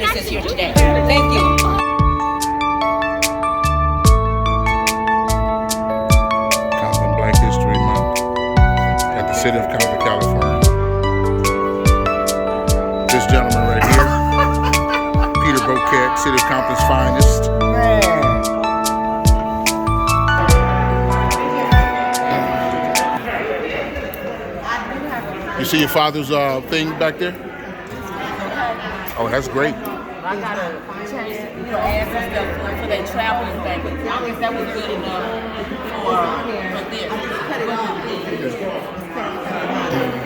Is here today. Thank you. Compton Black History Month at the city of Compton, California. This gentleman right here, Peter Boquette, city of Compton's finest. You see your father's thing back there? Oh, that's great. I got to change the ads and stuff for their traveling thing, but I guess that was good enough for this.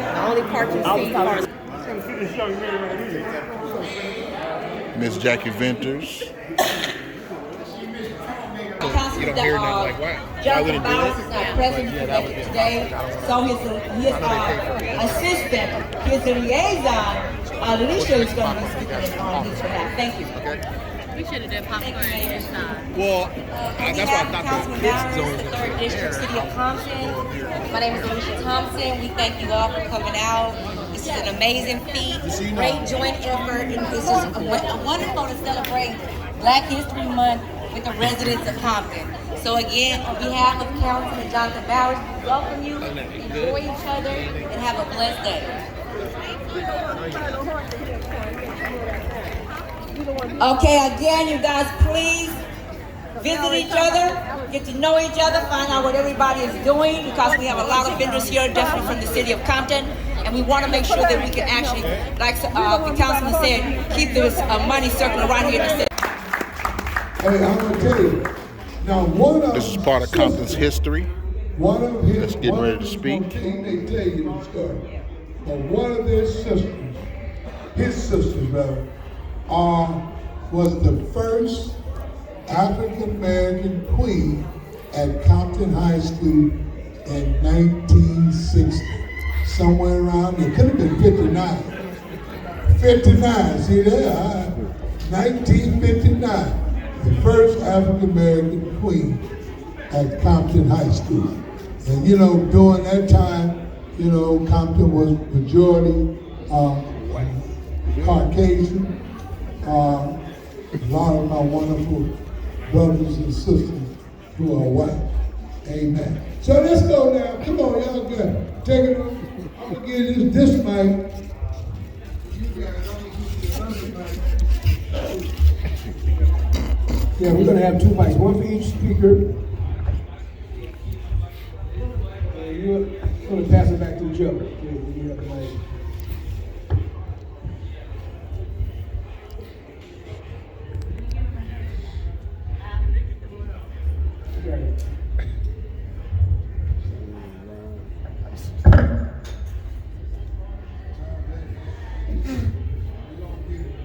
The only part Miss Jackie Venters. You don't hear nothing like, why would it do Bowers is our president today. So his assistant, his liaison, Alicia is going to be speaking on his behalf. Thank you. Okay. We should have done popcorn this time. Well, that's why I thought the kids zone the 3rd District, City of Compton. My name is Alicia Thompson. We thank you all for coming out. This is an amazing feat, great joint effort, and this is wonderful to celebrate Black History Month with the residents of Compton. So again, on behalf of Councilman and Jonathan Bowers, we welcome you, enjoy each other, and have a blessed day. Okay, again, you guys, please visit each other, get to know each other, find out what everybody is doing, because we have a lot of vendors here, definitely from the city of Compton, and we want to make sure that we can actually, like the councilman said, keep this money circling around here in the city. Hey, I'm gonna tell you. Now, This is part of Compton's history. Let's get ready to speak. They tell you the story. But one of their sisters, his sisters rather, was the first African American queen at Compton High School in 1960. Somewhere around there. Could have been 59. 59, see there? 1959. The first African American queen at Compton High School. And you know, during that time, you know, Compton was majority Caucasian. A lot of my wonderful brothers and sisters who are white. Amen. So let's go now. Come on, y'all good. Take it on. I'm gonna give you this mic. You guys, I'm gonna give you the other mic. Yeah, we're going to have 2 mics, one for each speaker. And you're going to pass it back to Joe. Okay, you have the mic.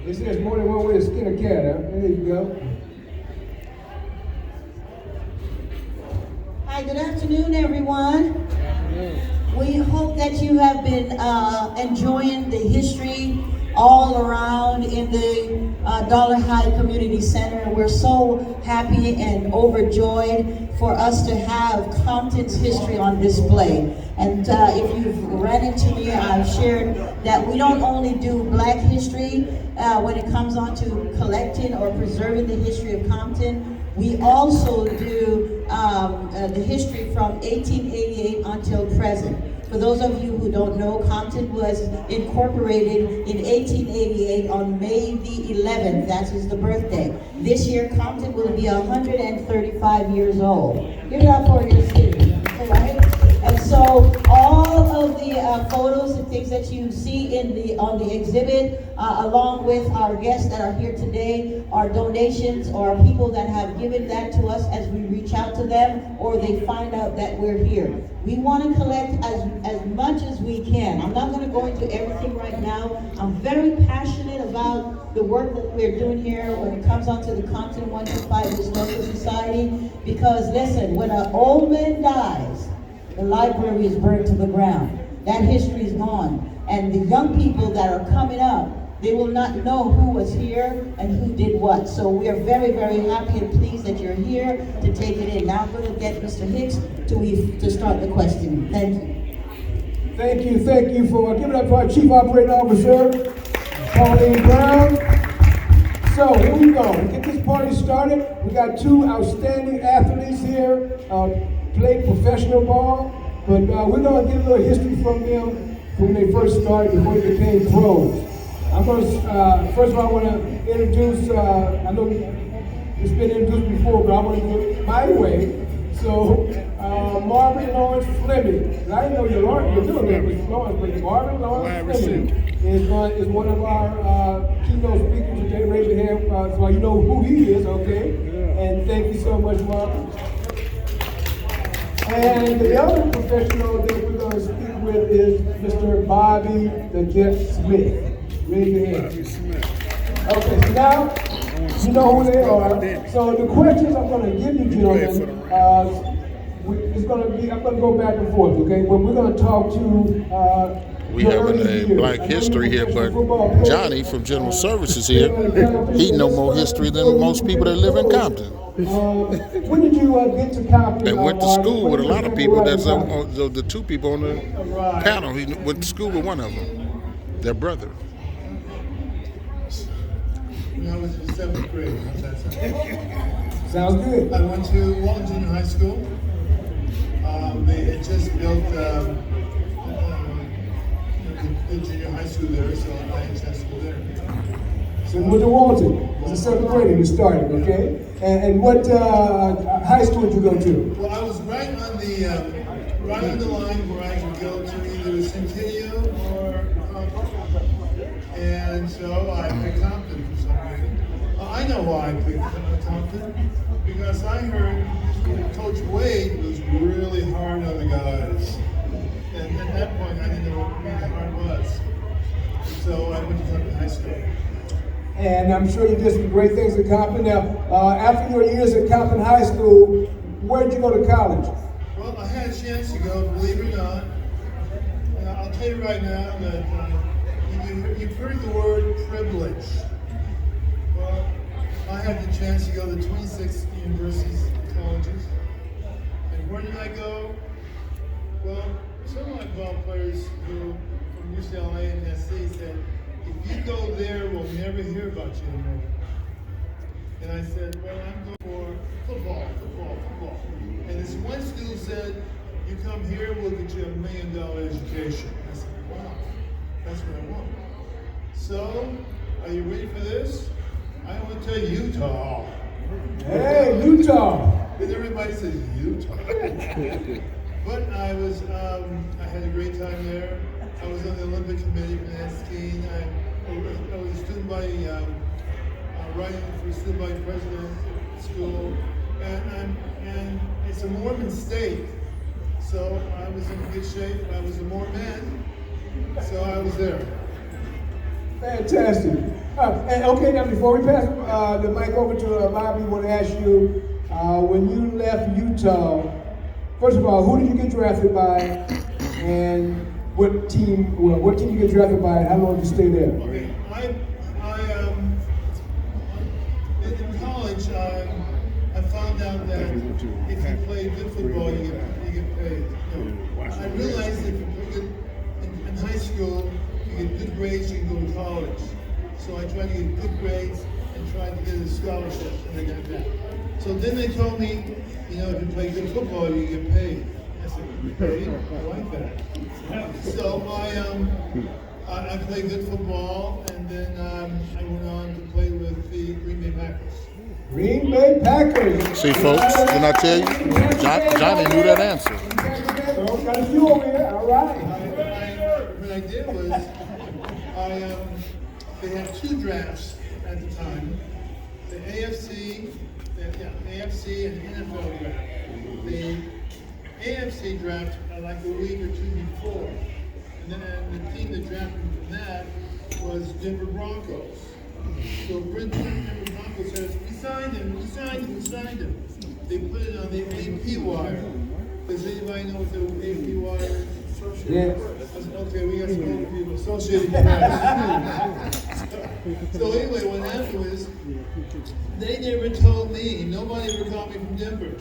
They say there's more than one way to skin a cat, huh? There you go. Hi, good afternoon, everyone. We hope that you have been enjoying the history all around in the Dollar High Community Center. We're so happy and overjoyed for us to have Compton's history on display. And if you've ran into me, I've shared that we don't only do Black history when it comes on to collecting or preserving the history of Compton. We also do the history from 1888 until present. For those of you who don't know, Compton was incorporated in 1888 on May the 11th. That is the birthday. This year, Compton will be 135 years old. Give it up for your city, right? And so all of the photos and things that you see on the exhibit, along with our guests that are here today, are donations or people that have given that to us as we reach out to them or they find out that we're here. We want to collect as much as we can. I'm not going to go into everything right now. I'm very passionate about the work that we're doing here when it comes onto the Compton 125 Historical Society, because listen, when an old man dies, the library is burned to the ground. That history is gone. And the young people that are coming up, they will not know who was here and who did what. So we are very, very happy and pleased that you're here to take it in. Now I'm going to get Mr. Hicks to start the questioning. Thank you. Thank you for giving up to our Chief Operating Officer, Pauline Brown. on. We get this party started. We got two outstanding athletes here, played professional ball, but we're going to get a little history from them when they first started before they became pros. I'm going to, first of all, I want to introduce, I know it's been introduced before, but I want to do it my way. So, Marvin Lawrence Fleming. And I didn't know your middle name was Lawrence, but Marvin Lawrence Fleming is one of our keynote speakers today. Raise your hand so you know who he is, okay? And thank you so much, Marvin. And the other professional that we're going to speak with is Mr. Bobby the Jet Smith. Raise your hand. Okay, so now you know who they are. So the questions I'm going to give you, gentlemen, it's going to be, I'm going to go back and forth, okay? But we're going to talk to we having a black history here, but Johnny from General Services here, he know more history than most people that live in Compton. When did you get to Compton? And went to school with a lot of people. That's the two people on the panel. He went to school with one of them, their brother. When I was in 7th grade, how's that sound? Sounds good. I went to Walton Junior High School. They had just built the junior high school there, so I had a chance to go there. So you went to Walton. As a 7th grader, you started, okay? And what high school did you go to? Well, I was right on the line where I could go to either Centennial or Compton. And so I picked Compton for some reason. I know why I picked Compton, because I heard Coach Wade was really hard on the guys. And at that point, I didn't know what really hard was. So I went to Compton High School. And I'm sure you did some great things at Compton. Now, after your years at Compton High School, where did you go to college? Well, I had a chance to go, believe it or not. I'll tell you right now that you've heard the word privilege. Well, I had the chance to go to 26 universities and colleges. And where did I go? Well, some of my ball players who from UCLA and SC said, if you go there, we'll never hear about you anymore. And I said, well, I'm going for football. And this one school said, you come here, we'll get you $1 million education. I said, wow, that's what I want. So, are you ready for this? I want to tell you Utah. Hey, Utah. And everybody says Utah. But I had a great time there. I was on the Olympic committee for that skiing. I was a student body, writing for student body president school. And it's a Mormon state. So I was in good shape. I was a Mormon. So I was there. Fantastic. And okay, now before we pass the mic over to Bobby, I want to ask you, when you left Utah, first of all, who did you get drafted by, and what team you get drafted by, and how long did you stay there? Okay, in college, I found out that if you play good football, you get paid. I realized that if you play good in high school, you get good grades, you can go to college. So I tried to get good grades and tried to get a scholarship, and I got that. So then they told me, if you play good football, you get paid. I said, paid? I like that. So I played good football, and then I went on to play with the Green Bay Packers. Green Bay Packers. See, folks, didn't I tell you? Johnny knew that answer. Got a few over here. All right. What I did was, they had two drafts at the time, the AFC and the NFL draft. The AFC draft like a week or two before, and then the team that drafted from that was Denver Broncos. So Denver Broncos says, we signed him. They put it on the AP wire. Does anybody know what the AP wire is? Yes. Okay, we got some other people associated Press. So anyway, what happened was, they never told me, nobody ever called me from Denver.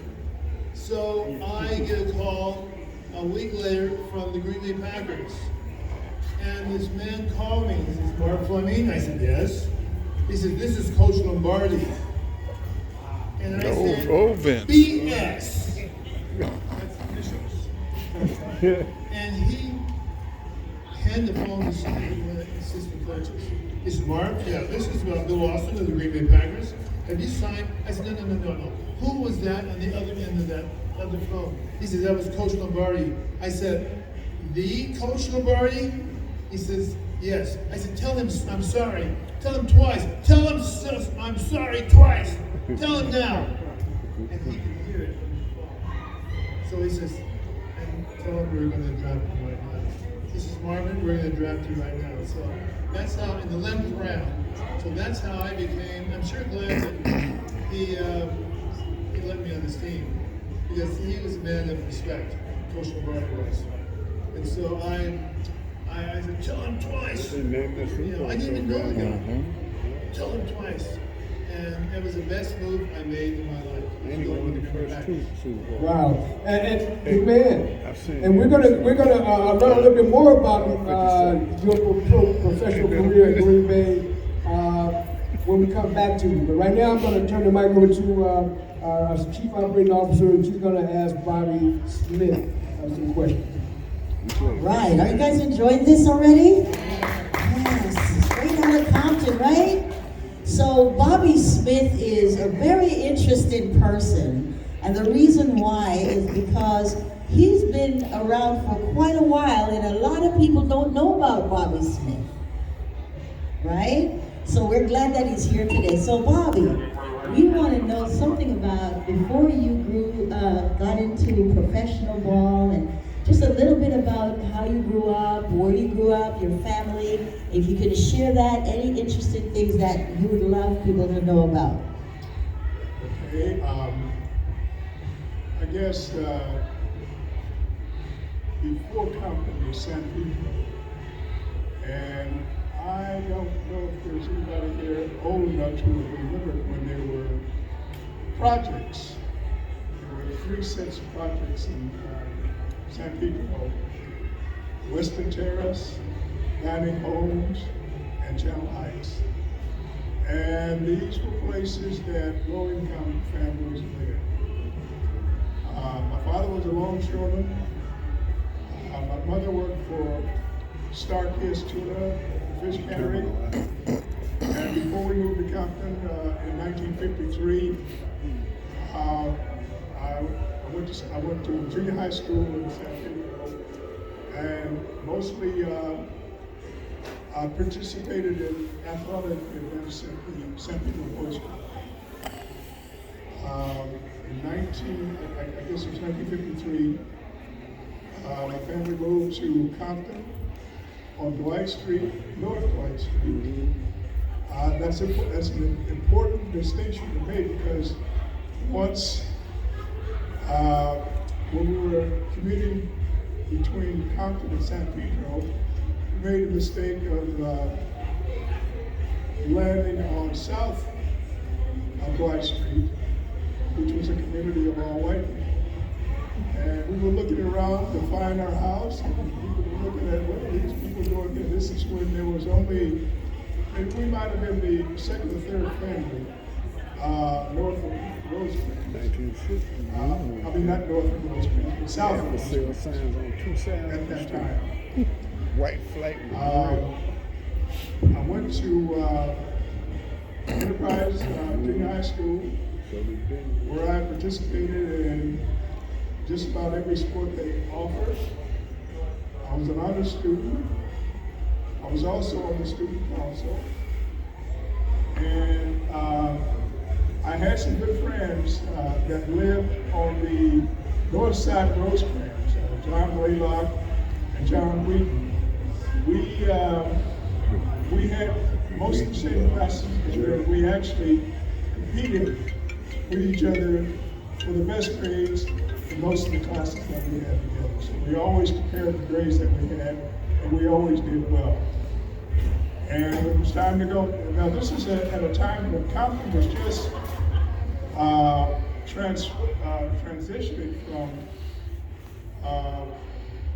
So I get a call a week later from the Green Bay Packers. And this man called me, he says, Mark Fleming? I said, yes. He said, this is Coach Lombardi. And I said, old Vince. BS. That's initials. And he handed the phone to the assistant coaches. He said, Mark, yeah, this is Bill Austin of the Green Bay Packers. Have you signed? I said, no. Who was that on the other end of that other phone? He said, that was Coach Lombardi. I said, the Coach Lombardi? He says, yes. I said, tell him I'm sorry. Tell him twice. Tell him I'm sorry twice. Tell him now. And he could hear it. So he says, and tell him we're going to draft him right now. He says, Marvin, we're going to draft you right now. So that's how, in the 11th round. So that's how I became, I'm sure glad that he let me on his team. Because he was a man of respect, Coach Lombardi was. And so I said, tell him twice. I didn't even know the guy. Tell him twice. And it was the best move I made in my life. Wow, and man, and we're gonna learn a little bit more about your professional career at Green Bay when we come back to you. But right now, I'm gonna turn the mic over to our Chief Operating Officer, and she's gonna ask Bobby Smith some questions. Right, are you guys enjoying this already? Yes, straight out of Compton, right? So Bobby Smith is a very interesting person, and the reason why is because he's been around for quite a while, and a lot of people don't know about Bobby Smith, right? So we're glad that he's here today. So Bobby, we want to know something about before you got into professional ball, and just a little bit about how you grew up, where you grew up, your family. If you could share that, any interesting things that you would love people to know about. Okay, I guess before Compton was San Pedro, and I don't know if there's anybody here old enough to remember when there were projects. There were 3 sets of projects in San Pedro: Western Terrace, Dining Homes, and Channel Heights. And these were places that low-income families lived. My father was a longshoreman. My mother worked for Starkist Tuna, fish cannery. And before we moved to Compton in 1953, I went to junior high school in San Pedro, and mostly I participated in athletic events at the San Pedro Boys Club. I guess it was 1953, my family moved to Compton on Dwight Street, North Dwight Street. That's an important distinction to make, because once when we were commuting between Compton and San Pedro, we made a mistake of landing on South Dwight Street, which was a community of all white people. And we were looking around to find our house, and people were looking at what are these people doing here. This is when there was only, and we might have been the second or third family north of Rosecrans. 1960. I mean, not north of Rosecrans, but south of Sale Rosecrans signs on 2 sides at of the that street. time. White flag. I went to Enterprise Junior High School, where I participated in just about every sport they offered. I was an honor student. I was also on the student council. And I had some good friends that lived on the north side of Rosecrans, John Blaylock and John Wheaton. We had most of the same classes, and we actually competed with each other for the best grades in most of the classes that we had together. So we always compared the grades that we had, and we always did well. And it was time to go. Now this is at a time when Compton was just transitioning from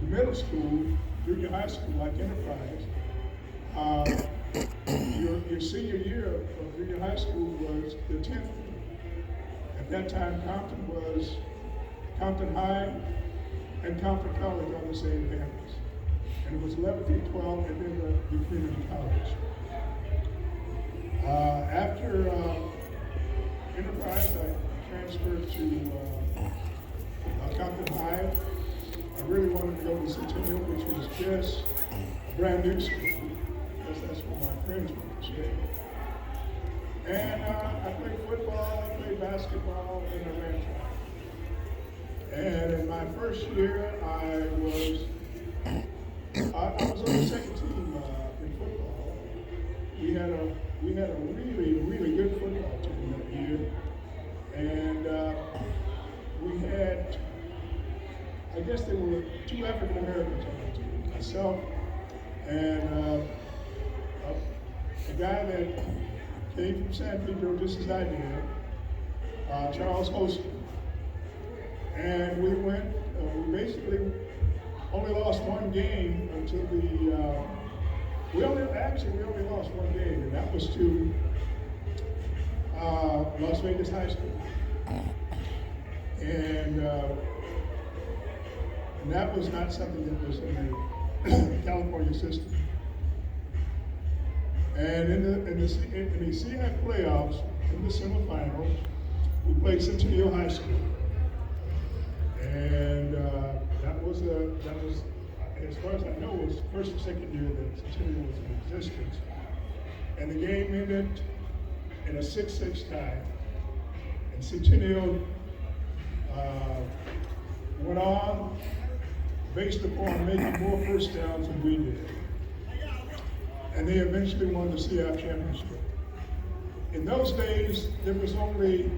the middle school, junior high school like Enterprise, Your senior year of junior high school was the 10th. At that time, Compton was Compton High and Compton College on the same campus. And it was 11 through 12 and then the community college. After Enterprise, I transferred to Compton High. I really wanted to go to Centennial, which was just a brand new school, because that's where my friends were staying. And I played football, I played basketball, and I ran track. And in my first year, I was on the second team in football. We had a really good football team that year, and we had, I guess there were 2 African Americans on the team, myself and a guy that came from San Pedro just as I did, Charles Holston. And we went, we basically only lost 1 game until we only lost 1 game, and that was to Las Vegas High School. And that was not something that was in the California system. And in the CIF playoffs, in the semifinals, we played Centennial High School. And that was, as far as I know, was the first or second year that Centennial was in existence. And the game ended in a 6-6 tie. And Centennial went on based upon making more first downs than we did. And they eventually won the CIF championship. In those days, there was only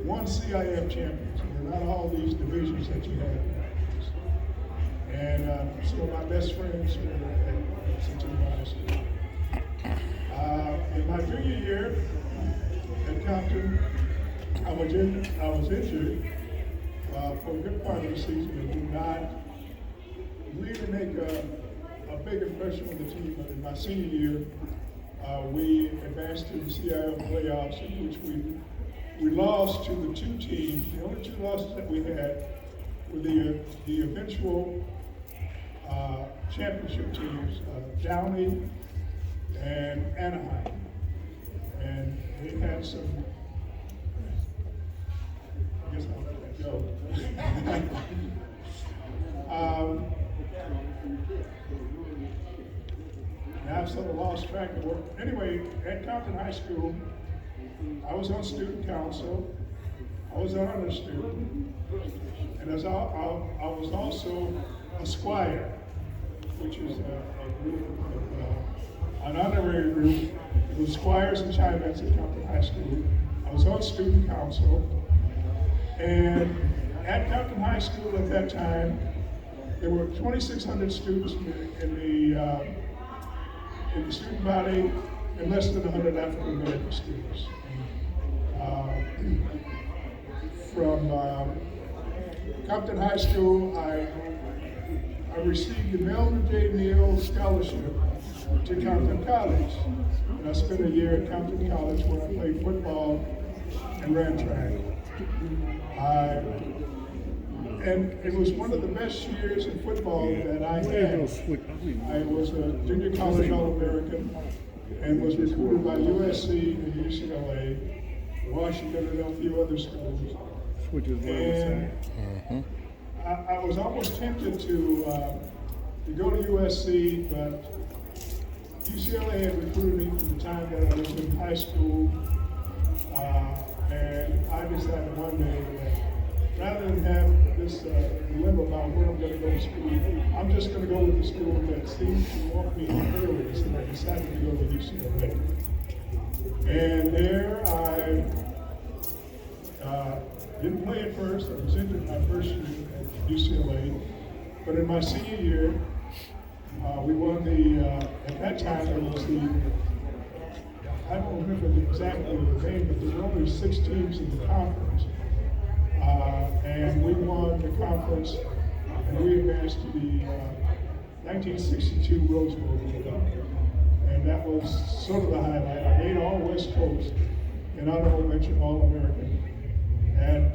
1 CIF championship, and not all these divisions that you have nowadays. And some of my best friends were at Centennial High School. In my junior year at Compton, I was injured for a good part of the season and did not really make a big impression on the team. But in my senior year, we advanced to the CIF playoffs, in which we lost to the 2 teams. The only 2 losses that we had were the eventual championship teams, Downey and Anaheim. And they had some, I guess I'll let that go. I've sort of lost track of work. Anyway, at Compton High School, I was on student council. I was an honor student, and as I was also a squire, which is a group of an honorary group with squires and chivettes at Compton High School. I was on student council, and at Compton High School at that time, there were 2,600 students in the student body and less than 100 African American students. From Compton High School, I received the Melvin J. Neal Scholarship to Compton College. And I spent a year at Compton College where I played football and ran track. And it was one of the best years in football that I had. I was a junior college All-American and was recruited by USC and UCLA, Washington, and a few other schools. And I was almost tempted to go to USC, but UCLA had recruited me from the time that I was in high school, and I decided one day that rather than have this dilemma about where I'm going to go to school, I'm just going to go with the school that seems to want me earliest, and I decided to go to UCLA. And there I didn't play at first. I was injured my first year at UCLA, but in my senior year, we won at that time there was I don't remember exactly the name, but there were only 6 teams in the conference. And we won the conference, and we advanced to the 1962 Rose Bowl. And and that was sort of the highlight. I made all West Coast, and honorable mention All-American at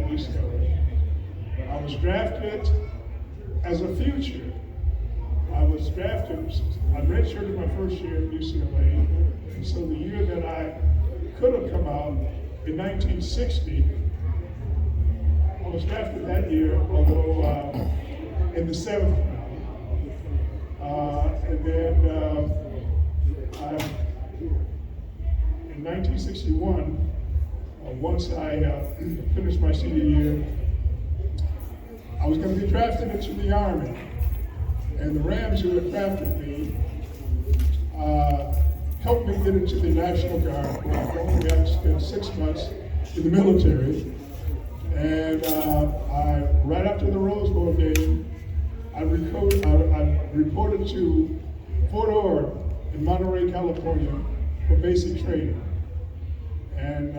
UCLA. I was drafted as a future. I was drafted, I redshirted my first year at UCLA, and so the year that I could have come out in 1960, I was drafted that year, although in the 7th round. And then in 1961, once I finished my senior year, I was going to be drafted into the Army. And the Rams who had drafted me helped me get into the National Guard, where I only had to spend 6 months in the military. And right after the Rose Bowl game, I reported to Fort Ord in Monterey, California for basic training. And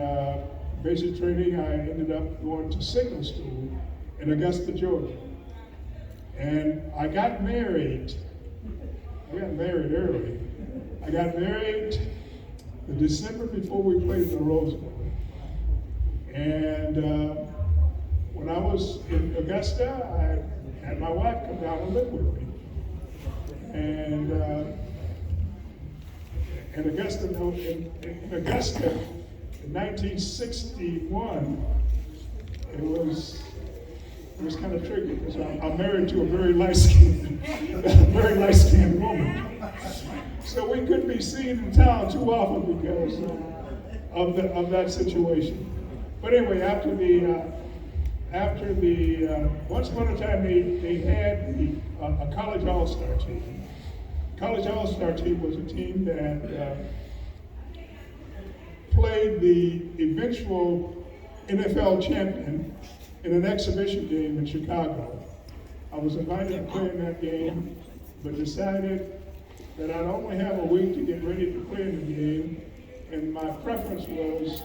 basic training, I ended up going to signal school in Augusta, Georgia. And I got married. I got married early. I got married the December before we played the Rose Bowl. And when I was in Augusta, I had my wife come down and live with me. And in Augusta, in 1961, it was kind of tricky because I'm married to a very light-skinned woman. So we couldn't be seen in town too often because of that situation. But anyway, once upon a time they had a college all-star team. College all-star team was a team that played the eventual NFL champion in an exhibition game in Chicago. I was invited to play in that game, but decided that I'd only have a week to get ready to play in the game, and my preference was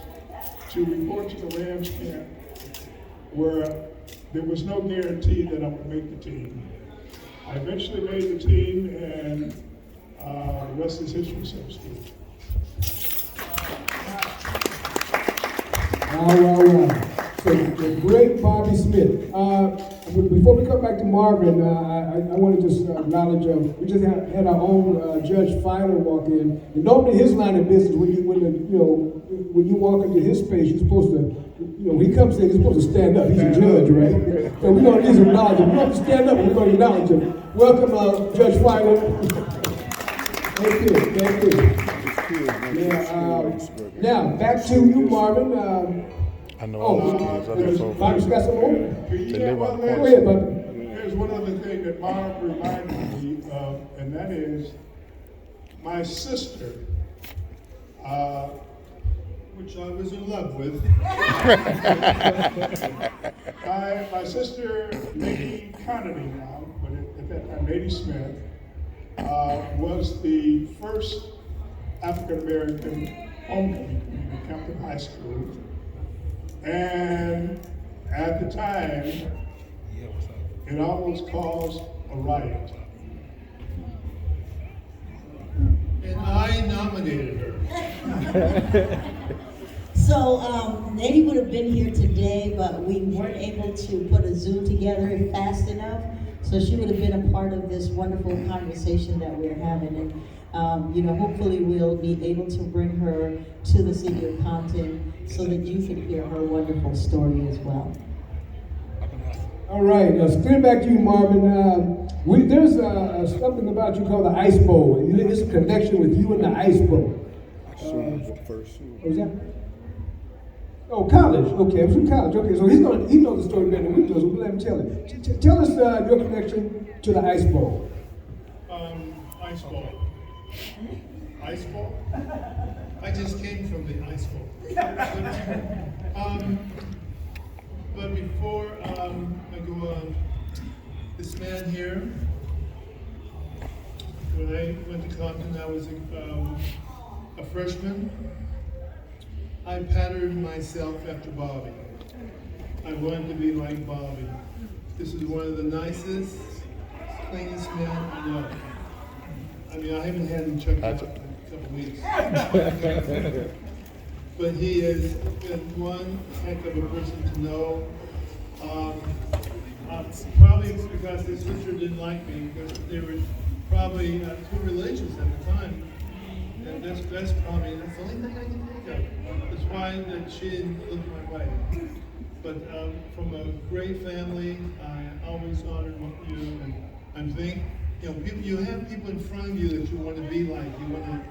to report to the Rams camp where there was no guarantee that I would make the team. I eventually made the team, and the rest is history, so to speak. Wow. So the great Bobby Smith. Before we come back to Marvin, I want to just acknowledge we just had our own Judge Filer walk in. And normally his line of business, when you walk into his space, you're supposed to, when he comes in, he's supposed to stand up. He's a judge, right? So we're going to need some knowledge. We're going to stand up and we're going to acknowledge him. Welcome, Judge Filer. Thank you. Now, back to you, Marvin. I know all those kids. I know so Bobby's got some more? They live on the Go ahead, Bobby. There's one other thing that Marv reminded me of, and that is my sister, which I was in love with. My sister, Lady Connolly now, but at that time, Lady Smith, was the first African-American homecoming queen at Compton High School. And at the time, it almost caused a riot. And I nominated her. So, Lady would have been here today, but we weren't able to put a Zoom together fast enough. So she would have been a part of this wonderful conversation that we're having. And hopefully we'll be able to bring her to the city of Compton so that you can hear her wonderful story as well. All right, straight back to you, Marvin. There's something about you called the Ice Bowl. There's a connection with you and the Ice Bowl. What was that? Oh, college. Okay, it was in college. Okay, so he knows the story better than we do, so we'll let him tell it. Tell us your connection to the Ice Bowl. Ice Bowl. Ice Bowl? I just came from the Ice Bowl. But before I go on, this man here, when I went to Compton, I was a freshman. I patterned myself after Bobby. I wanted to be like Bobby. This is one of the nicest, cleanest men I know. I mean, I haven't had him checked out in a couple weeks. But he has been one heck of a person to know. Probably it's because his sister didn't like me, because they were probably too religious at the time. And that's probably the only thing I can think of. That's why that she didn't look my way. But from a great family, I always honored you, and I think you have people in front of you that you want to be like. You want to,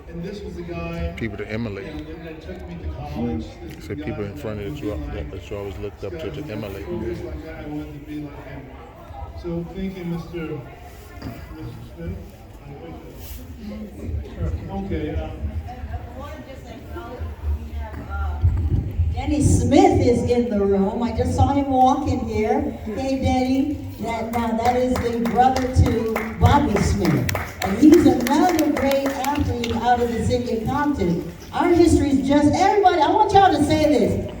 And this was the guy. People to emulate. That took me to college. So people in front of you that you always looked up to emulate. Just like that, I wanted to be like him. So thank you, Mr. Smith. Okay. Danny Smith is in the room. I just saw him walk in here. Hey, Danny. That is the brother to Bobby Smith. And he's another great athlete out of the city of Compton. Our history is just, everybody, I want y'all to say this.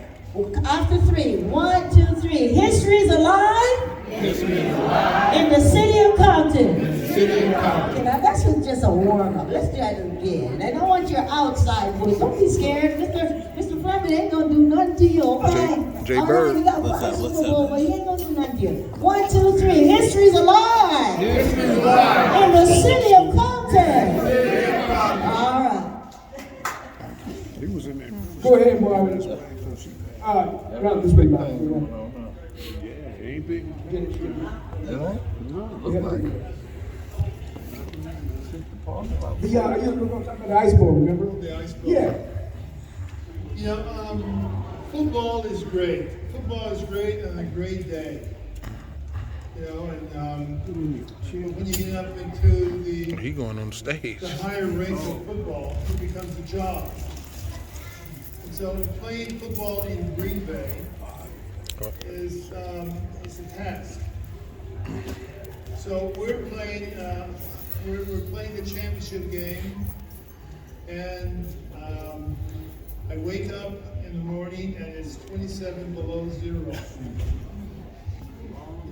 After 3, 1, 2, 3. History's alive. History is alive. In the city of Compton. In the city of Compton. Okay, now that's just a warm-up. Let's try it again. I don't want your outside voice. Don't be scared. Mr. Fleming ain't gonna do nothing to you, okay? Jay Bird. What's up? But he ain't gonna do nothing to you. 1, 2, 3. History's alive. History is alive. In the city of Compton. All right. He was in there. Go ahead, Marvin. Around this way, Marvin. Yeah, ain't big. You're talking about the ice ball, remember? The ice ball. Yeah. Football is great. Football is great on a great day. And when you get up into He going on the stage. the higher ranks of football, it becomes a job. And so playing football in Green Bay is a task. So we're playing the championship game, and I wake up in the morning and it's 27 below zero.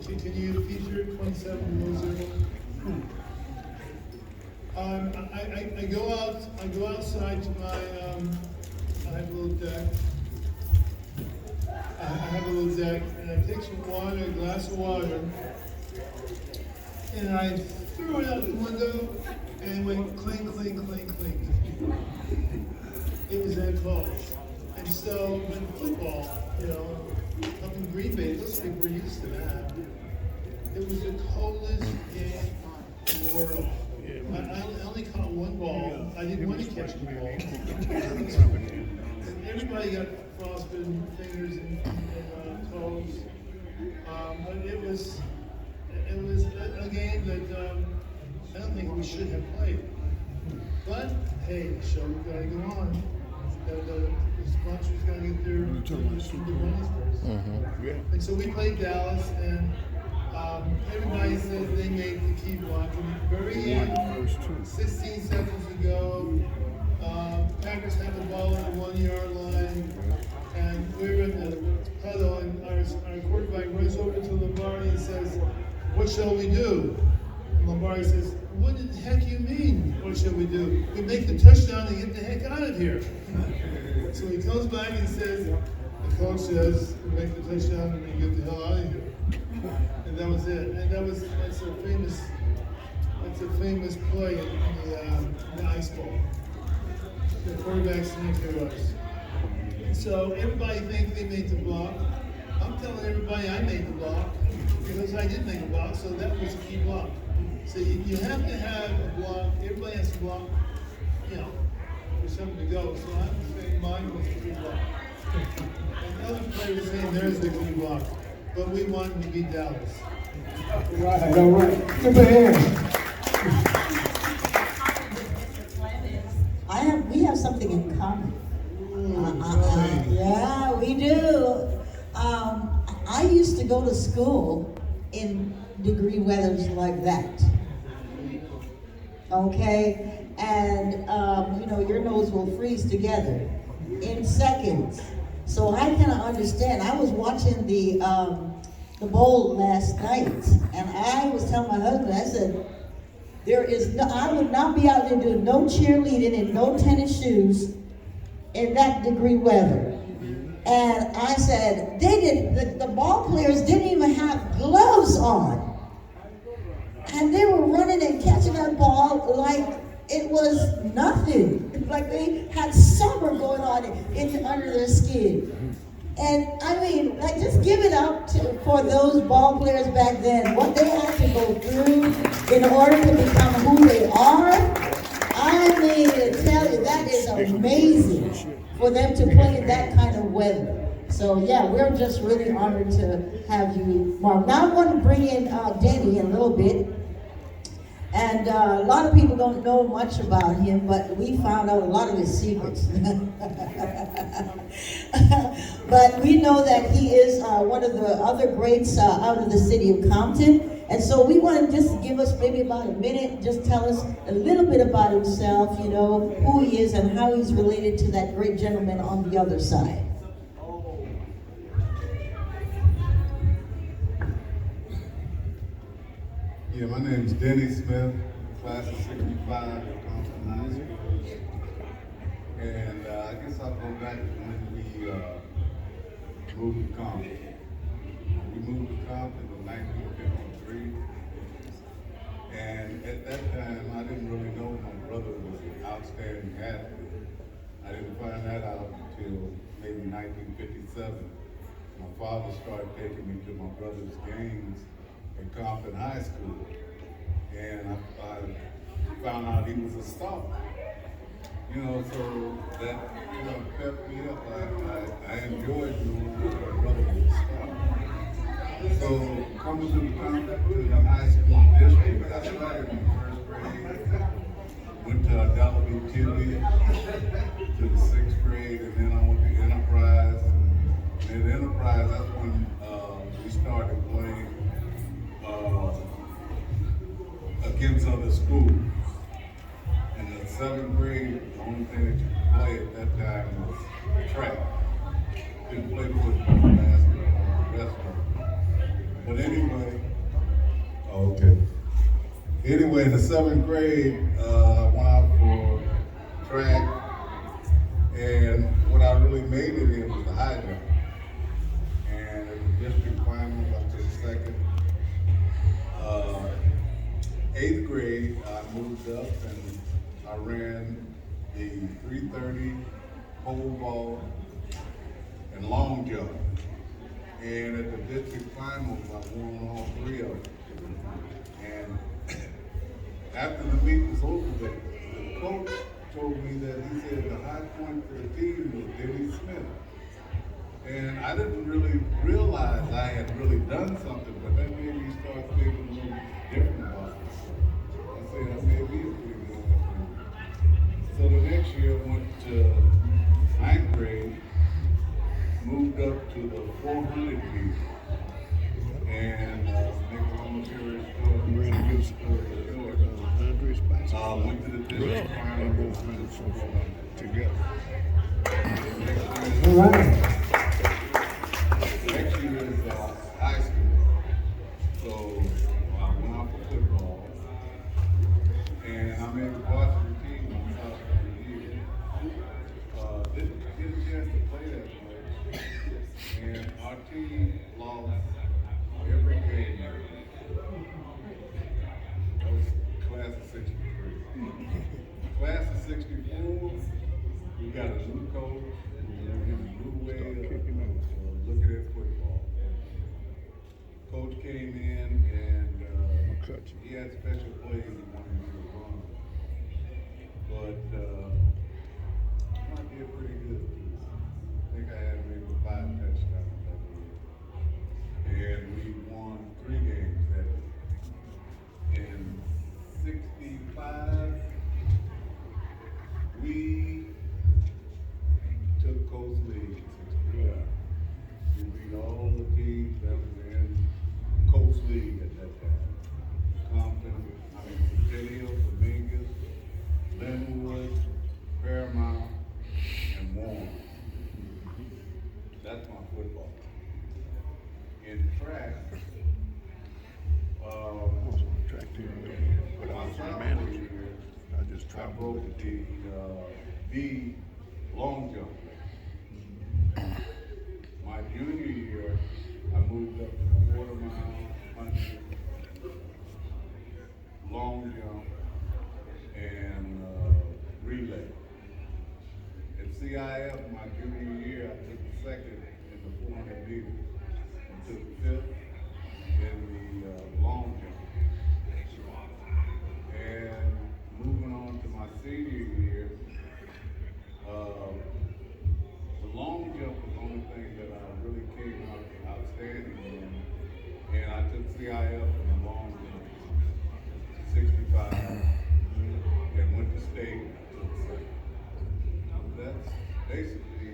Can you feature 27 below zero? I go outside to my I have a little deck. And I take some water, a glass of water, and I threw it out the window, and it went clink, clink, clink, clink. It was that close. And so, when football, up in Green Bay, those people were used to that. It was the coldest game in the world. I only caught one ball. I didn't want to catch the ball. And everybody got frostbitten fingers and toes. But it was a game that I don't think we should have played. But hey, the show got to go on. The sponsors got to get their money's first. And so we played Dallas, and everybody said they made the key block. And very end, 16 seconds to go, Packers had the ball on the 1-yard line, and we were in the huddle, and our quarterback runs over to Lombardi and says, "What shall we do?" And Lombardi says, "What the heck you mean, what shall we do? We make the touchdown and get the heck out of here." So he comes back and says, the coach says, "We make the touchdown and we get the hell out of here." And that was it. And that's a famous play in the ice ball. The quarterback sneaked to us. So everybody thinks they made the block. I'm telling everybody I made the block because I did make a block, so that was a key block. So you have to have a block. Everybody has to block, for something to go. So I'm saying mine was a key block. And other players saying theirs was a key block. But we wanted to beat Dallas. All right. Give a hand. We have something in common. Yeah, we do. I used to go to school in degree weathers like that. Okay? And, your nose will freeze together in seconds. So I kind of understand. I was watching the bowl last night, and I was telling my husband, I said, There is no, I would not be out there doing no cheerleading and no tennis shoes in that degree weather. And I said, the ball players didn't even have gloves on. And they were running and catching that ball like it was nothing. It's like they had summer going on under their skin. And I mean, like, just give it up for those ball players back then, what they had to go through in order to become who they are. I mean, to tell you, that is amazing for them to play in that kind of weather. So yeah, we're just really honored to have you, Mark. Now I want to bring in Denny in a little bit. And a lot of people don't know much about him, but we found out a lot of his secrets. But we know that he is one of the other greats out of the city of Compton. And so we want to just give us maybe about a minute, just tell us a little bit about himself, you know, who he is and how he's related to that great gentleman on the other side. Yeah, my name is Denny Smith, class of 65 at Compton High School. And I guess I'll go back to when we moved to Compton. We moved to Compton in 1953. And at that time, I didn't really know my brother was an outstanding athlete. I didn't find that out until maybe 1957. My father started taking me to my brother's games at Compton High School, and I found out he was a star. You know, so that pepped me up. I enjoyed knowing that my brother was a star. So coming to the high school district, I started in first grade, went to Adela Tilly to the sixth grade, and then I went to Enterprise. And at Enterprise, that's when we started playing against other schools. In the seventh grade, the only thing that you could play at that time was track. Didn't play football, basketball, wrestling. But anyway, okay. Anyway, in the seventh grade, I went out for track, and what I really made it in was the high jump. And at the district finals, I took second. Eighth grade, I moved up and I ran the 330, pole vault, and long jump. And at the district finals, I won all three of them. And after the meet was over, the coach told me that he said the high point for the team was Denny Smith. And I didn't really realize I had really done something, but that made me start thinking a little different about it. I said, I may be a pretty good athlete. So the next year I went to ninth grade, moved up to the 400 meter, and Nicholas Parish went to the district final together. All right. Next year is high school, so I went out for football, and I made the varsity team on sophomore year. Didn't get a chance to play that much, and our team lost every game. That was class of 63. Class of 64, we got a new coach, a new way of looking at football. Coach came in and he had special plays he wanted me to run. But I did pretty good. I think I had maybe 5 touchdowns that year. And we won 3 games that year. In 65, we took Coast League in 65. We beat all the teams that was in Coast League at that time. Compton, Centennial, Dominguez, Linwood, Paramount, and Warren. That's my football. In track, when I was my manager here. I just I traveled broke with the team. the long jump. My junior year, I moved up to quarter mile, 100, long jump, and relay. At CIF, my junior year, I took second in the 400 meters and took fifth in the long jump. And moving on to my senior year, the long jump was the only thing that I really came out outstanding in. And I took CIF in the long jump, 65, and went to state. Took second. That's basically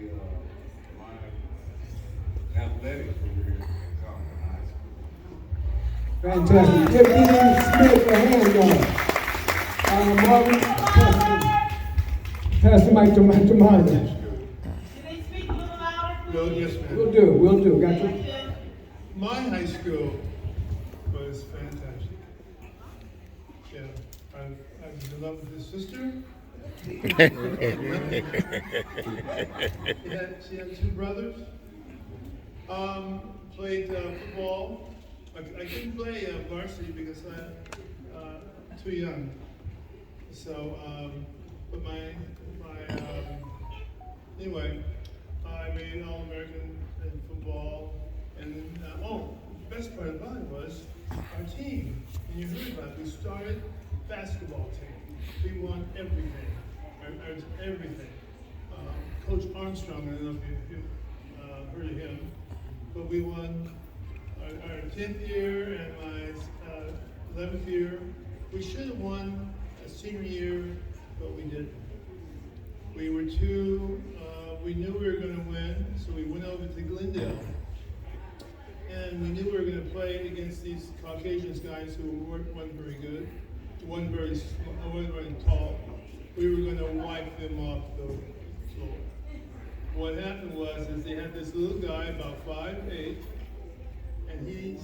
my athletic career at Compton High School. Fantastic. Give Dean Smith a hand, y'all. Marvin, pass the mic to Marvin. Can they speak a little louder? Well, yes, ma'am. We'll do. Got you. My high school was fantastic. Yeah, I was in love with his sister. She had two brothers. Played football. I couldn't play varsity because I'm too young. So, but anyway, I made All-American in football. And the best part about it was our team. And you heard about it. We started basketball team. We won everything. Everything. Coach Armstrong, I don't know if you heard of him, but we won our 10th year and my 11th year. We should have won a senior year, but we didn't. We were we knew we were going to win, so we went over to Glendale. And we knew we were going to play against these Caucasian guys who weren't very good, weren't very tall. We were going to wipe them off the floor. What happened was they had this little guy about 5'8", and he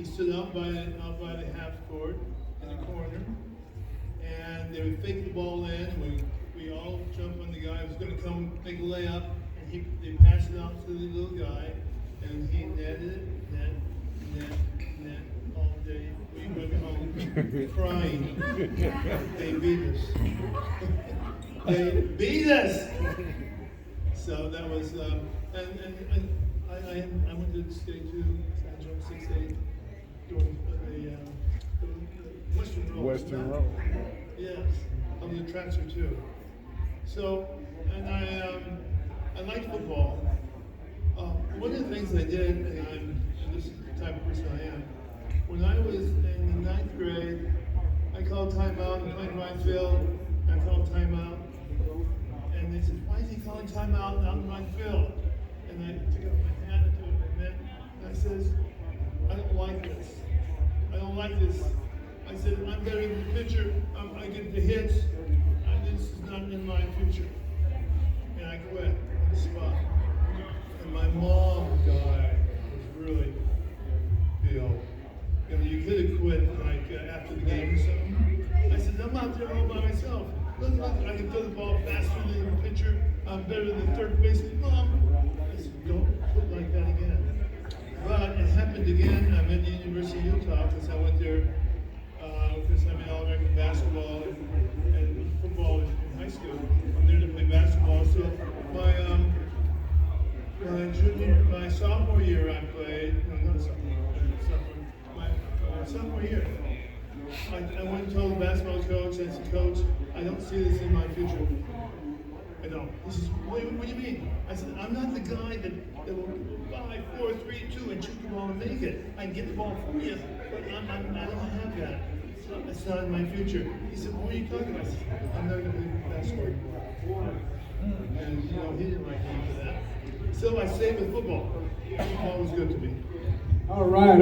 stood out by the half court in the corner, and they would fake the ball in. We all jumped on the guy who was going to come make a layup, and they passed it out to the little guy, and he netted it, net all day. We went home crying. They beat us. They beat us. So that was, and I went to the state too. I jumped 6'8", doing the Western Road. Yes, I was a transfer too. So, and I liked football. One of the things I did, and this is the type of person I am, when I was in the 9th grade, I called timeout and played right field. I called timeout, and they said, "Why is he calling timeout out in right field?" And I took out my hand and I says, "I don't like this. I don't like this." I said, "I'm better than the pitcher. I get the hits. This is not in my future." And I quit on the spot. And my mom died. It was really ill. You could have quit like after the game or something. I said, "I'm out there all by myself. Look, I can throw the ball faster than the pitcher. I'm better than the third baseman." Mom, I said, "Don't quit like that again." But it happened again. I'm at the University of Utah because I went there because I made All-American basketball and football in high school. I'm there to play basketball. So my sophomore year I played, no, not sophomore year. I went and told the basketball coach, I said, "Coach, I don't see this in my future." I don't. He says, what do you mean? I said, "I'm not the guy that will 5, 4, 3, 2 and shoot the ball and make it. I can get the ball for you, but I don't have that. It's not in my future." He said, "What are you talking about?" I said, "I'm not going to play basketball." And he didn't like me for that. So I stayed with football. Football was good to me. All right.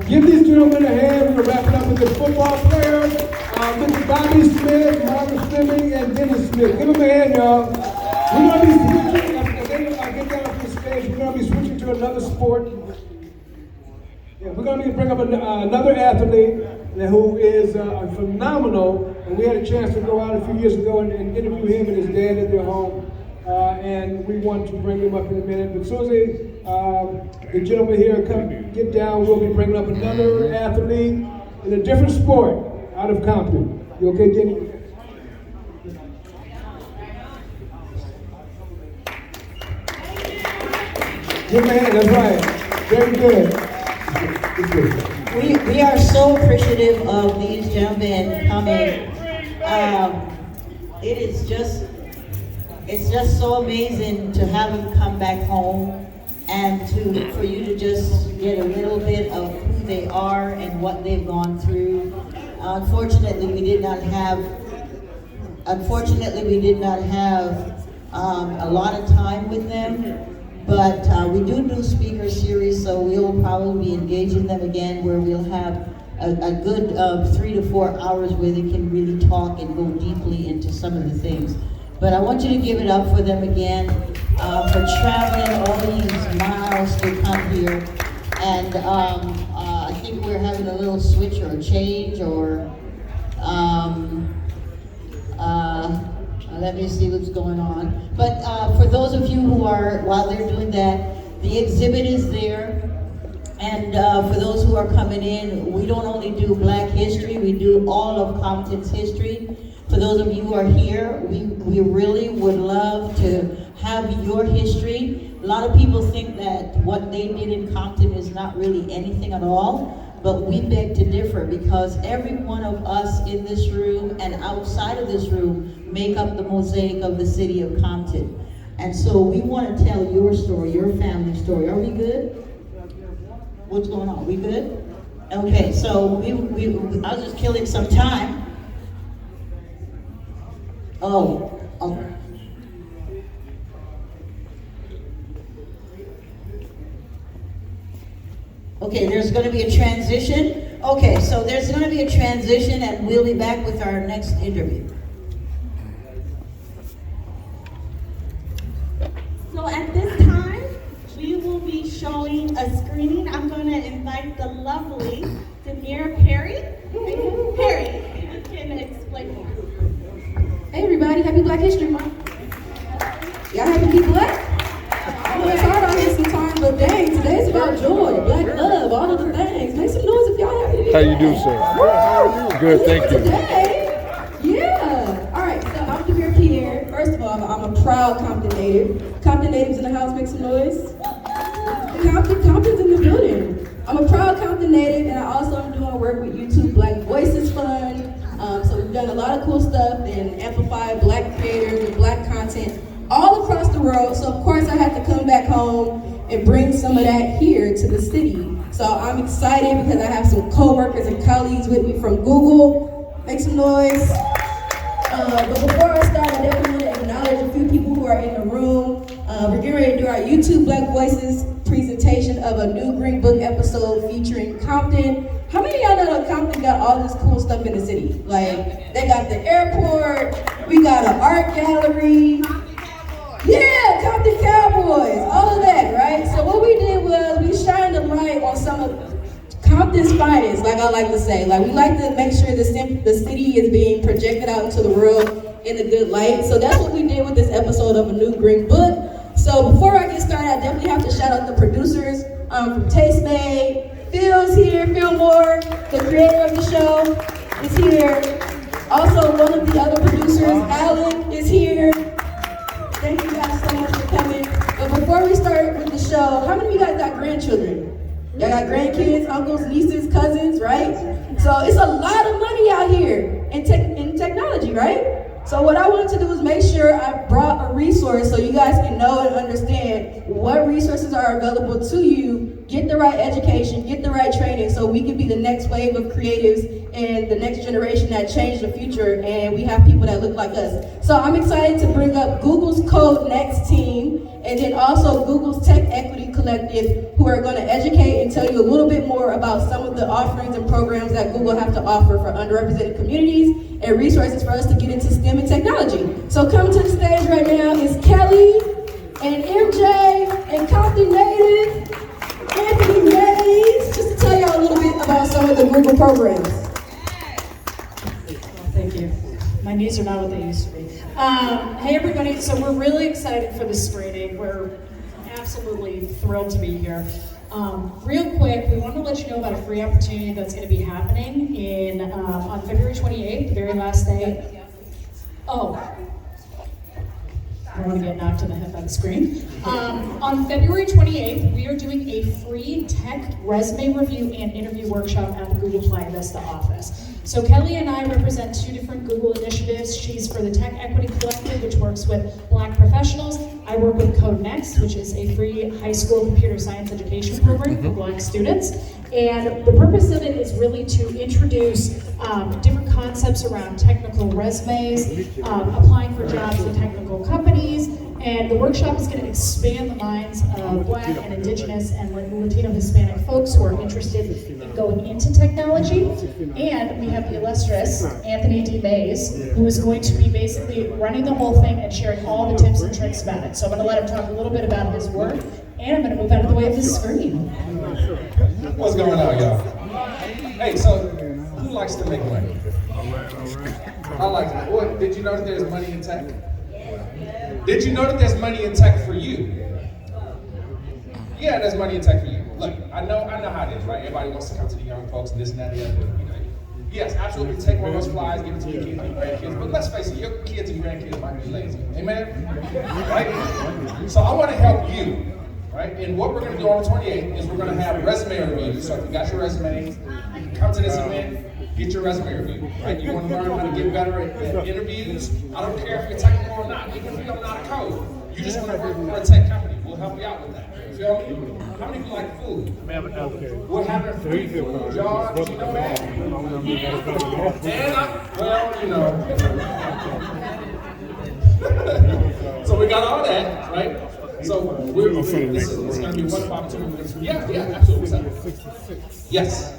Give these gentlemen a hand. We're wrapping up with the football players. Mr. Bobby Smith, Marvin Fleming, and Dennis Smith. Give them a hand, y'all. We're going to be switching. I get down off the stage. We're going to be switching to another sport. Yeah, we're going to bring up another athlete who is a phenomenal And we had a chance to go out a few years ago and interview him and his dad at their home. And we want to bring him up in a minute. But as soon as the gentleman here get down, we'll be bringing up another athlete in a different sport out of Compton. You okay, Jenny? Good man, that's right. Very good. We are so appreciative of these gentlemen coming. It's just so amazing to have them come back home and for you to just get a little bit of who they are and what they've gone through. Unfortunately, we did not have a lot of time with them. But we do speaker series, so we'll probably be engaging them again where we'll have a good 3 to 4 hours where they can really talk and go deeply into some of the things. But I want you to give it up for them again for traveling all these miles to come here. And I think we're having a little switch or a change or let me see what's going on. But for those of you who are, while they're doing that, the exhibit is there. And for those who are coming in, we don't only do Black history, we do all of Compton's history. For those of you who are here, we really would love to have your history. A lot of people think that what they did in Compton is not really anything at all. But we beg to differ because every one of us in this room and outside of this room make up the mosaic of the city of Compton. And so we want to tell your story, your family story. Are we good? What's going on? We good? Okay, so I was just killing some time. Oh, okay. Okay, there's going to be a transition. Okay, so there's going to be a transition and we'll be back with our next interview. So at this time, we will be showing a screening. I'm going to invite the lovely Demira Perry. Perry, you can explain more. Hey everybody, happy Black History Month. Y'all happy to be Black? I know it's hard out here sometimes, but dang, today's about joy, Black love, all of the things. Make some noise if y'all happy to be How Black. you do, sir? How are you? Good, thank you. Today, yeah. All right, so I'm Demira Pierre. First of all, I'm a proud Compton native. Compton natives in the house, make some noise. Compton's in the building. I'm a proud Compton native, and I also am doing work with YouTube Black Voices Fund. So we've done a lot of cool stuff and amplified Black creators and Black content all across the world. So of course I had to come back home and bring some of that here to the city. So I'm excited because I have some co-workers and colleagues with me from Google. Make some noise. But before I start, I definitely want to acknowledge a few people who are in the room. We're getting ready to do our YouTube Black Voices presentation of a new Green Book episode featuring Compton. How many of y'all know that Compton got all this cool stuff in the city? Like, they got the airport, we got an art gallery. Yeah, Compton Cowboys, all of that, right? So what we did was we shined a light on some of Compton's finest, like I like to say. Like, we like to make sure the city is being projected out into the world in a good light. So that's what we did with this episode of A New Green Book. So before I get started, I definitely have to shout out the producers from Taste Made. Phil's here, Phil Moore, the creator of the show, is here. Also, one of the other producers, Alan, is here. Thank you guys so much for coming. But before we start with the show, how many of you guys got grandchildren? Y'all got grandkids, uncles, nieces, cousins, right? So it's a lot of money out here in technology, right? So what I wanted to do was make sure I brought a resource so you guys can know and understand what resources are available to you, get the right education, get the right training so we can be the next wave of creatives and the next generation that change the future, and we have people that look like us. So I'm excited to bring up Google's Code Next team and then also Google's Tech Equity Collective, who are going to educate and tell you a little bit more about some of the offerings and programs that Google have to offer for underrepresented communities and resources for us to get into STEM and technology. So coming to the stage right now is Kelly and MJ and Compton native Anthony Mays, just to tell y'all a little bit about some of the Google programs. Thank you. days are not what they used to be. Hey everybody, so we're really excited for this screening. We're absolutely thrilled to be here. Real quick, we want to let you know about a free opportunity that's going to be happening on February 28th, the very last day. Oh, I don't want to get knocked in the head by the screen. On February 28th, we are doing a free tech resume review and interview workshop at the Google Playa Vista office. So Kelly and I represent two different Google initiatives. She's for the Tech Equity Collective, which works with Black professionals. I work with Code Next, which is a free high school computer science education program for Black students. And the purpose of it is really to introduce different concepts around technical resumes, applying for jobs in technical companies, and the workshop is going to expand the minds of Black and Indigenous and Latino Hispanic folks who are interested in going into technology. And we have the illustrious Anthony D. Mays, who is going to be basically running the whole thing and sharing all the tips and tricks about it. So I'm going to let him talk a little bit about his work, and I'm going to move out of the way of this screen. What's going on, y'all? Hey, so who likes to make money? I like it. What? Did you know that there's money in tech? Did you know that there's money in tech for you? Yeah, there's money in tech for you. Look, I know how it is, right? Everybody wants to come to the young folks and this and that and the other. You know, yes, absolutely. Take one of those flyers, give it to your kids and your grandkids. But let's face it, your kids and grandkids might be lazy. Amen? Right? So I want to help you. Right? And what we're going to do on the 28th is we're going to have resume reviews. So if you got your resume, you can come to this event, get your resume review. Right? You want to learn how to get better at interviews. I don't care if you're technical or not. Even if you don't know how to code, you just want to work for a tech company. We'll help you out with that. You feel me? How many people like food? We're having free food, y'all. Did you know that? And well, you know. So we got all that, right? So this is going to be one opportunity. Yeah, absolutely. Yes.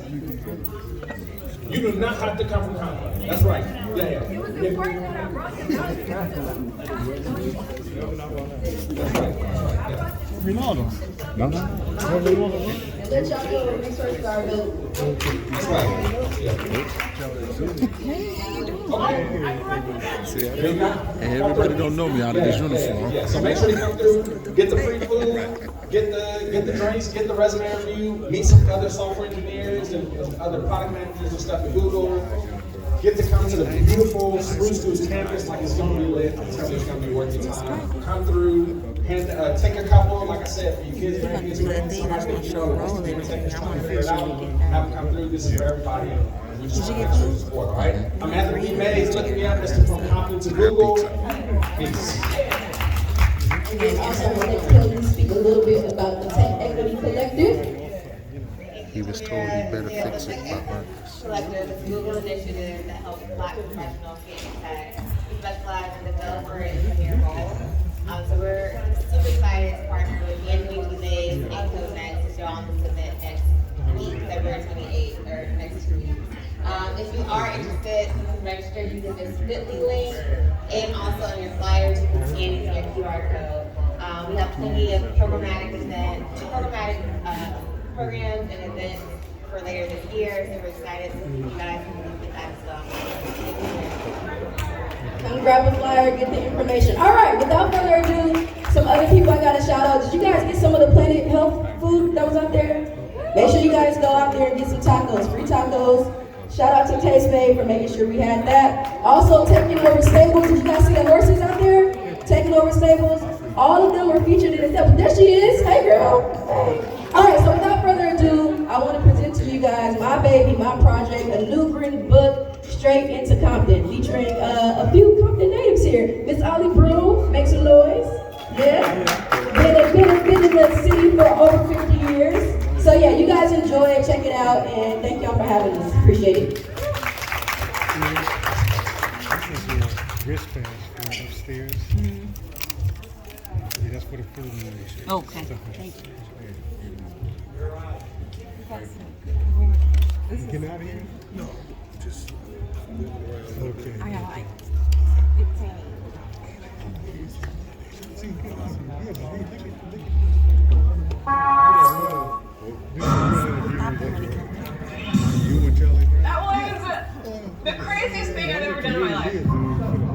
You do not have to come from Compton. That's right. Yeah. And let y'all know when research start building. That's right. And everybody don't know me out of this uniform. Yeah. So make sure you come through, get the free food, get the drinks, get the resume review, meet some other software engineers and other product managers and stuff at Google. Get to come to the beautiful Spruce Schools campus like it's going to be lit. It's going to be worth your time. Come through, take a couple, like I said, for your kids, grandkids, somebody that you know wants to take this time to figure it out. Have them come through. This is for everybody. We just want to make sure you support, all right? I'm Anthony D. Mays. Look me up. Mr. From Compton to Google. Peace. And then also want to Kelly speak a little bit about the Tech Equity Collective. He was told he better fix it by Marcus. Collective is a Google initiative that helps Black professionals get in tech. We specialize in developer and engineer roles. So we're super excited to partner with Anthony D. Mays and Code Next to show on this event next week, February 28th, or next 2 weeks. If you are interested, you can register using this Bitly link, and also on your flyers, you can scan it to your QR code. We have plenty of programmatic programs and events for later this year, so we're excited to see you guys can get that stuff. Come grab a flyer, get the information. All right, without further ado, some other people I got to shout out. Did you guys get some of the Planet Health food that was out there? Make sure you guys go out there and get some tacos, free tacos. Shout out to Taste Made for making sure we had that. Also, Taking Over Stables. Did you guys see the horses out there? Taking Over Stables. All of them were featured in the episode. There she is. Hey, girl. Hey. All right, so without further ado, I want to present to you guys my baby, my project, a new green book, Straight into Compton, featuring a few Compton natives here. Miss Ollie Broom, make some noise. Yeah. Been in the city for over 50 years. So yeah, you guys enjoy it, check it out, and thank y'all for having us. Appreciate it. Wristbands for upstairs. Yeah, that's for the food and okay. Thank you. Get out of here? No, just okay. I got like 15. That was the craziest thing I've ever done in my life.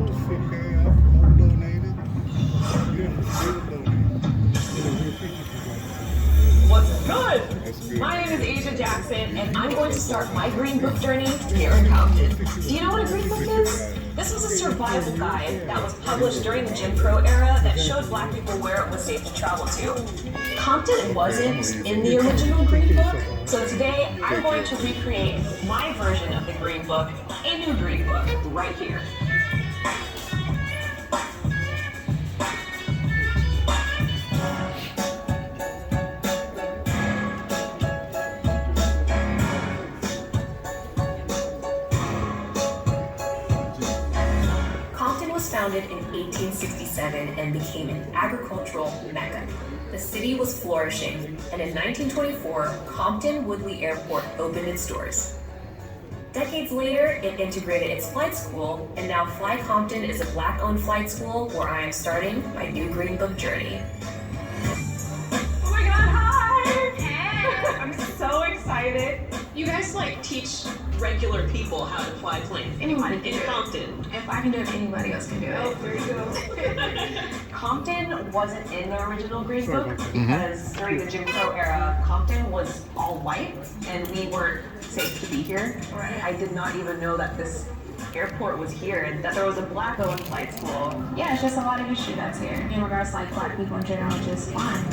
name is Asia Jackson, and I'm going to start my Green Book journey here in Compton. Do you know what a Green Book is? This was a survival guide that was published during the Jim Crow era that showed Black people where it was safe to travel to. Compton wasn't in the original Green Book, so today I'm going to recreate my version of the Green Book, a new Green Book, right here. Compton was founded in 1867 and became an agricultural mecca. The city was flourishing, and in 1924, Compton Woodley Airport opened its doors. Decades later, it integrated its flight school, and now Fly Compton is a Black-owned flight school where I am starting my new Green Book journey. Oh my God, hi! I'm so excited. You guys teach regular people how to fly planes. Anybody can do it. Compton. If I can do it, anybody else can do it. Oh, there you go. Compton wasn't in the original Green Book because during the Jim Crow era, Compton was all white and we weren't safe to be here. Right. I did not even know that this airport was here and that there was a Black-owned flight school. Yeah, it's just a lot of history that's here. In regards to Black people in general, just fun.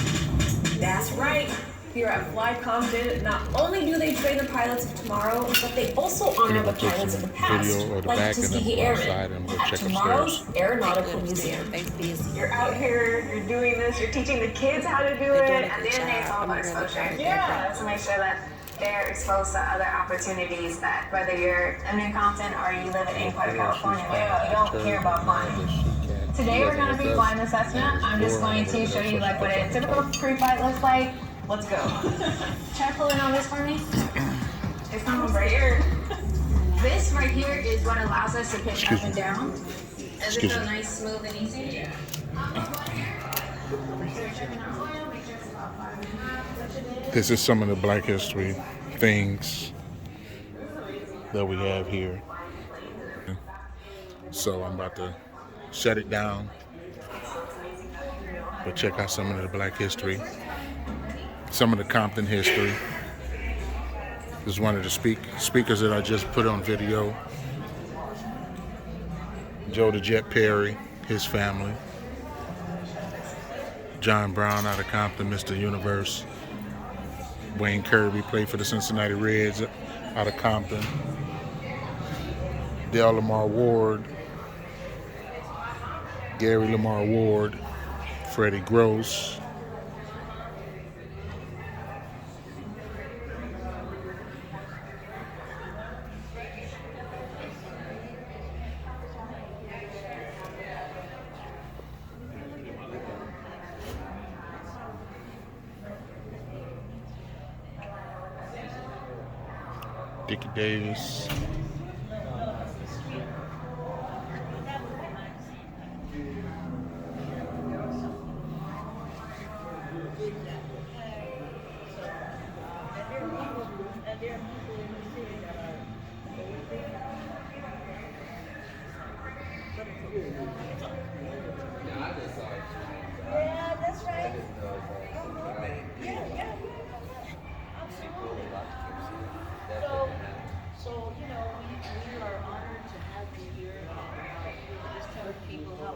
That's right. Here at Fly Compton, not only do they train the pilots of tomorrow, but they also honor the pilots of the past, like Tuskegee Airmen at tomorrow's Aeronautical Museum. You're out here, you're doing this, you're teaching the kids how to do it, and then it's all about exposure. Yeah, to make sure that they're exposed to other opportunities that whether you're in New Compton or you live in any part of California, you don't hear about flying. Today we're going to be flying the Cessna. I'm just going to show you what a typical pre-flight looks like. Let's go. Try pulling on this for me. It's not right here. This right here is what allows us to pitch up and down. Does it feel nice, smooth, and easy? This is some of the Black history things that we have here. So I'm about to shut it down. But check out some of the Black history. Some of the Compton history. This is one of the speakers that I just put on video. Joe the Jet Perry, his family. John Brown out of Compton, Mr. Universe. Wayne Kirby played for the Cincinnati Reds out of Compton. Dale Lamar Ward. Gary Lamar Ward. Freddie Gross. Dickie Davis. Yeah, that's right. Yeah. So we are honored to have you here. Just tell people how.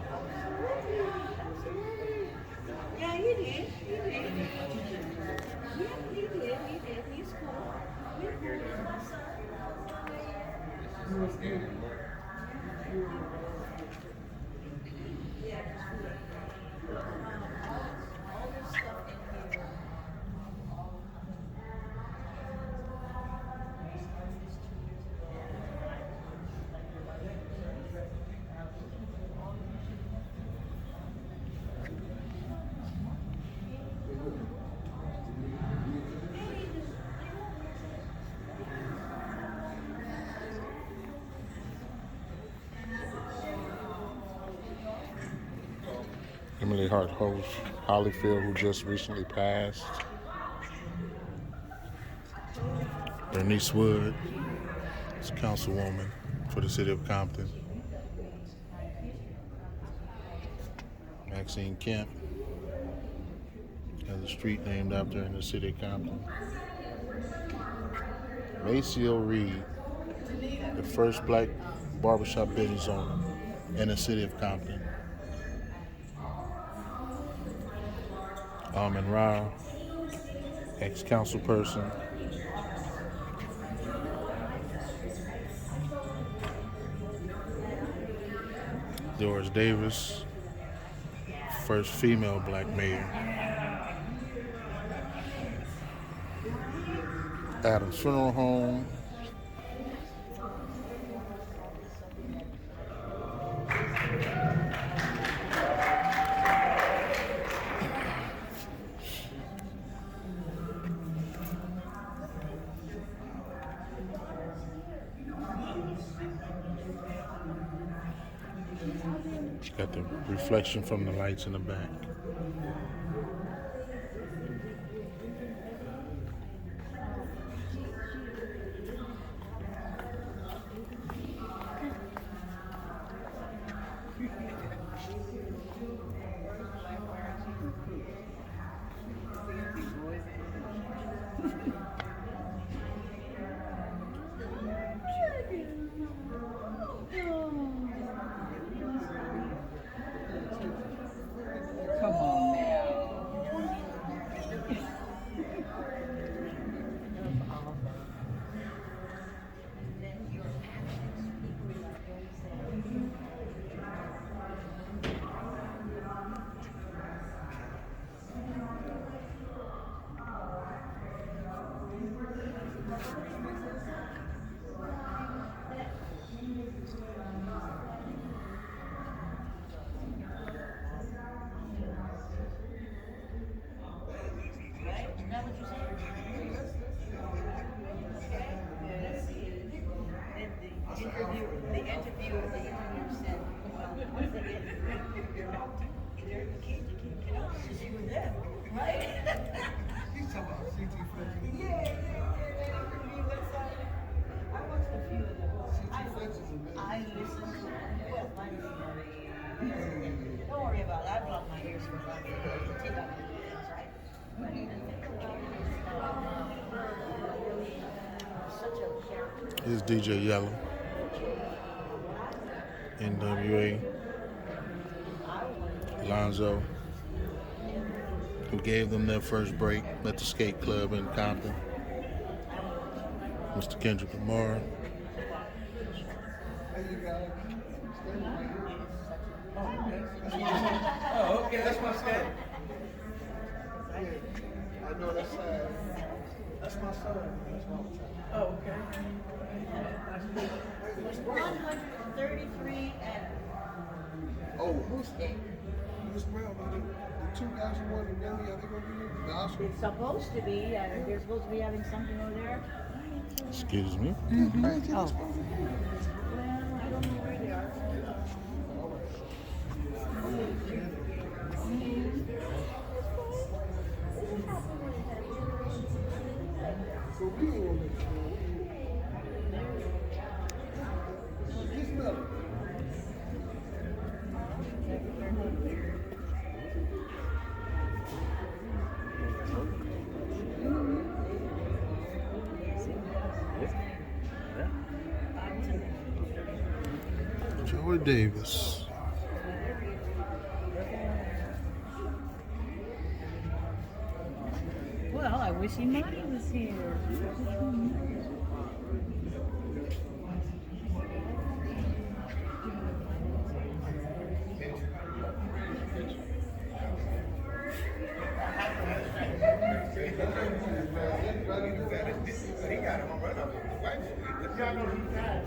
Yeah, he did. Yeah, he did. He's cool. Emily Hart host Hollyfield, who just recently passed. Bernice Wood is councilwoman for the city of Compton. Maxine Kemp has a street named after her in the city of Compton. Maceo Reed, the first black barbershop business owner in the city of Compton. Almond Rao, ex-councilperson. Doris Davis, first female black mayor. Adams Funeral Home. Got the reflection from the lights in the back. Come on now. I listen to well, don't worry about it. I block my ears for that. Take out my ears, right? Such a character. Here's DJ Yellow, NWA, Lonzo, who gave them their first break at the skate club in Compton. Mr. Kendrick Lamar. Oh, okay, that's my son. I know that's that's my son. That's my son. Oh, okay. 133 and oh, who's Brown? The two guys who won the Grammy, are they going to be in the Oscar? it's supposed to be. They're supposed to be having something over there. Excuse me. Oh. Well, I don't know where they are. So we will make sure. This melody. Joey Davis. Well, I wish Imani was here. He got him run up with the wife. Y'all know he's bad.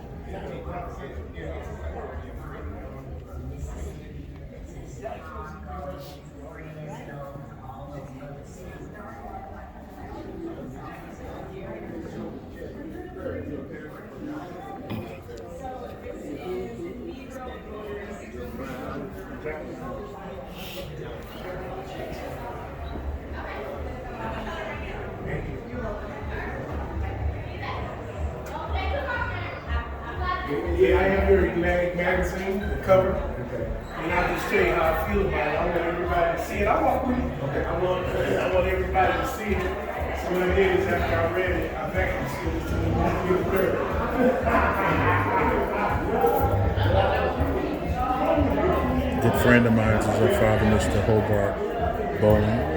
Yeah, I have your Atlantic magazine, the cover. Okay. And I'll just tell you how I feel about it. I want everybody to see it. I want everybody to see it. So what I did is after I read it, I vacuum sealed it so it won't feel dirty. Good friend of mine is her father, Mr. Hobart Bowling.